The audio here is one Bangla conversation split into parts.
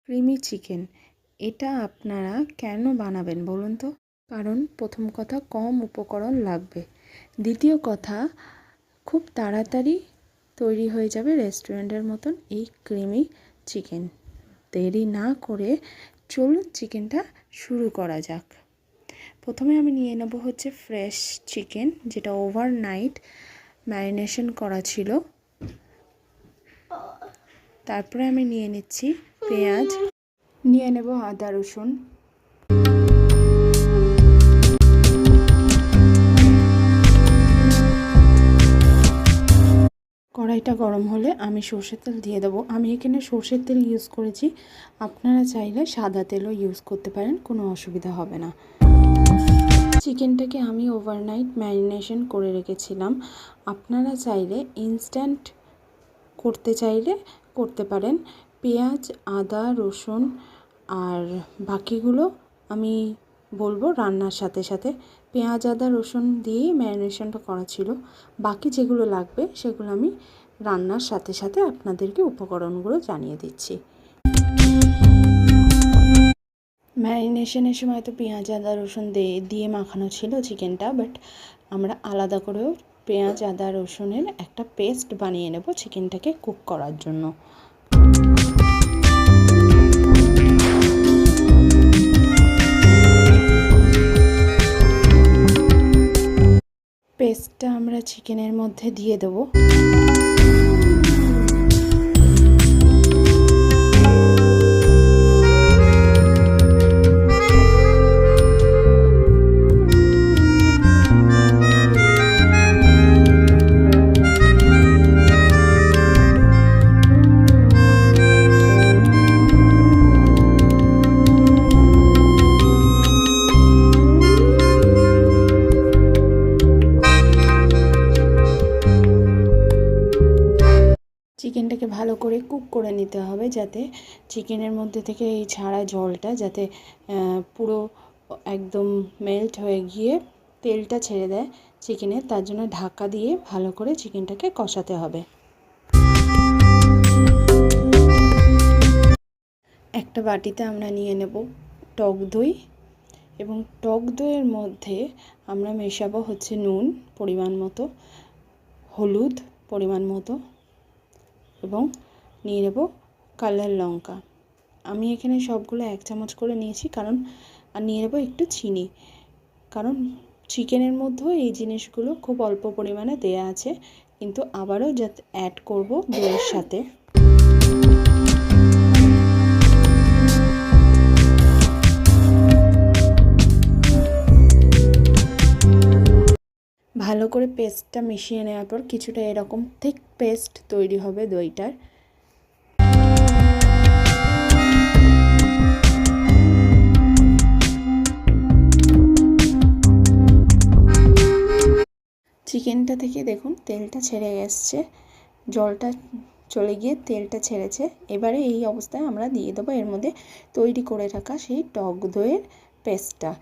ক্রিমি চিকেন এটা আপনারা কেন বানাবেন বলুন তো? কারণ প্রথম কথা কম উপকরণ লাগবে, দ্বিতীয় কথা খুব তাড়াতাড়ি তৈরি হয়ে যাবে রেস্টুরেন্টের মতন এই ক্রিমি চিকেন। দেরি না করে চলুন চিকেনটা শুরু করা যাক। প্রথমে আমি নিয়ে নেব হচ্ছে ফ্রেশ চিকেন, যেটা ওভারনাইট ম্যারিনেশন করা ছিল। তারপরে আমি নিয়ে নিচ্ছি পেঁয়াজ, নিয়ে নেব আদা রসুন, কড়াইটা গরম হলে আমি সর্ষের তেল দিয়ে দেবো। আমি এখানে সর্ষের তেল ইউজ করেছি, আপনারা চাইলে সাদা তেলও ইউজ করতে পারেন, কোনো অসুবিধা হবে না। চিকেনটাকে আমি ওভারনাইট ম্যারিনেশন করে রেখেছিলাম, আপনারা চাইলে ইনস্ট্যান্ট করতে চাইলে করতে পারেন। পেঁয়াজ, আদা, রসুন আর বাকিগুলো আমি বলবো রান্নার সাথে সাথে। পেঁয়াজ, আদা, রসুন দিয়েই ম্যারিনেশনটা করা ছিল, বাকি যেগুলো লাগবে সেগুলো আমি রান্নার সাথে সাথে আপনাদেরকে উপকরণগুলো জানিয়ে দিচ্ছি। ম্যারিনেশনের সময় তো পেঁয়াজ, আদা, রসুন দিয়ে মাখানো ছিল চিকেনটা, বাট আমরা আলাদা করেও পেঁয়াজ, আদা, রসুনের একটা পেস্ট বানিয়ে নেব চিকেনটাকে কুক করার জন্য। পেস্টটা আমরা চিকেনের মধ্যে দিয়ে দেবো। চিকেনটাকে ভালো করে কুক করে নিতে হবে, যাতে চিকেনের মধ্যে থেকে এই ছাড়া জলটা যাতে পুরো একদম মেল্ট হয়ে গিয়ে তেলটা ছেড়ে দেয় চিকেনের, তার জন্য ঢাকা দিয়ে ভালো করে চিকেনটাকে কষাতে হবে। একটা বাটিতে আমরা নিয়ে নেব টক দই, এবং টক দইয়ের মধ্যে আমরা মেশাবো হচ্ছে নুন পরিমাণ মতো, হলুদ পরিমাণ মতো, এবং নিয়ে নেব কালার লঙ্কা। আমি এখানে সবগুলো 1 চামচ করে নিয়েছি, কারণ আর নিয়ে নেব একটু চিনি, কারণ চিকেনের মধ্যেও এই জিনিসগুলো খুব অল্প পরিমাণে দেয়া আছে, কিন্তু আবারও যাতে অ্যাড করব দইয়ের সাথে। ভালো করে পেস্টটা মিশিয়ে নেওয়ার পর কিছুটা এরকম থিক পেস্ট তৈরি হবে দইটার। চিকেনটা থেকে দেখুন তেলটা ছেড়ে এসছে, জলটা চলে গিয়ে তেলটা ছেড়েছে। এবারে এই অবস্থায় আমরা দিয়ে দেবো এর মধ্যে তৈরি করে রাখা সেই টক দইয়ের পেস্টটা।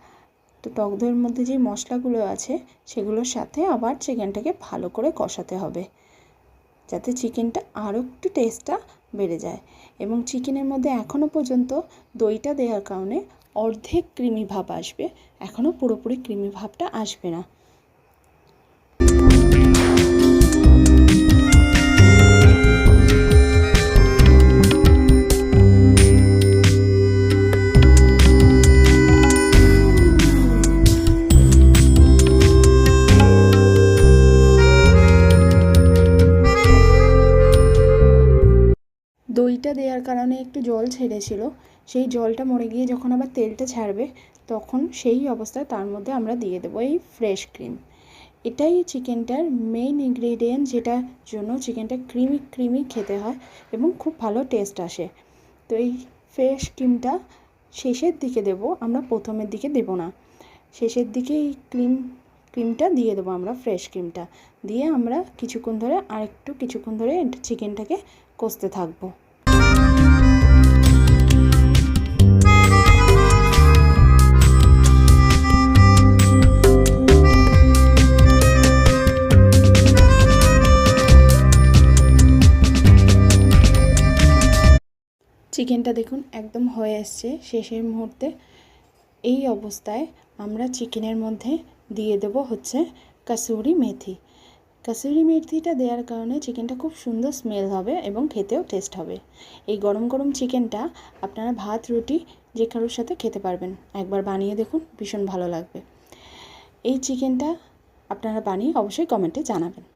তো টক দইয়ের মধ্যে যে মশলাগুলো আছে সেগুলোর সাথে আবার চিকেনটাকে ভালো করে কষাতে হবে, যাতে চিকেনটা আরও একটু টেস্টটা বেড়ে যায়। এবং চিকেনের মধ্যে এখনও পর্যন্ত দইটা দেওয়ার কারণে অর্ধেক ক্রিমি ভাব আসবে, এখনও পুরোপুরি ক্রিমি ভাবটা আসবে না। দইটা দেওয়ার কারণে একটু জল ছেড়েছিল, সেই জলটা মরে গিয়ে যখন আবার তেলটা ছাড়বে তখন সেই অবস্থায় তার মধ্যে আমরা দিয়ে দেবো এই ফ্রেশ ক্রিম। এটাই চিকেনটার মেইন ইনগ্রেডিয়েন্ট, যেটার জন্য চিকেনটা ক্রিমি ক্রিমি খেতে হয় এবং খুব ভালো টেস্ট আসে। তো এই ফ্রেশ ক্রিমটা শেষের দিকে দেব, আমরা প্রথমের দিকে দেব না, শেষের দিকে এই ক্রিমটা দিয়ে দেবো আমরা, ফ্রেশ ক্রিমটা দিয়ে আমরা কিছুক্ষণ ধরে চিকেনটাকে কষতে থাকবো। চিকেনটা দেখুন একদম হয়ে এসছে শেষের মুহূর্তে। এই অবস্থায় আমরা চিকেনের মধ্যে দিয়ে দেব হচ্ছে কাসুরি মেথি। কাসুরি মেথিটা দেওয়ার কারণে চিকেনটা খুব সুন্দর স্মেল হবে এবং খেতেও টেস্ট হবে। এই গরম গরম চিকেনটা আপনারা ভাত রুটি যে কারোর সাথে খেতে পারবেন। একবার বানিয়ে দেখুন, ভীষণ ভালো লাগবে। এই চিকেনটা আপনারা বানিয়ে অবশ্যই কমেন্টে জানাবেন।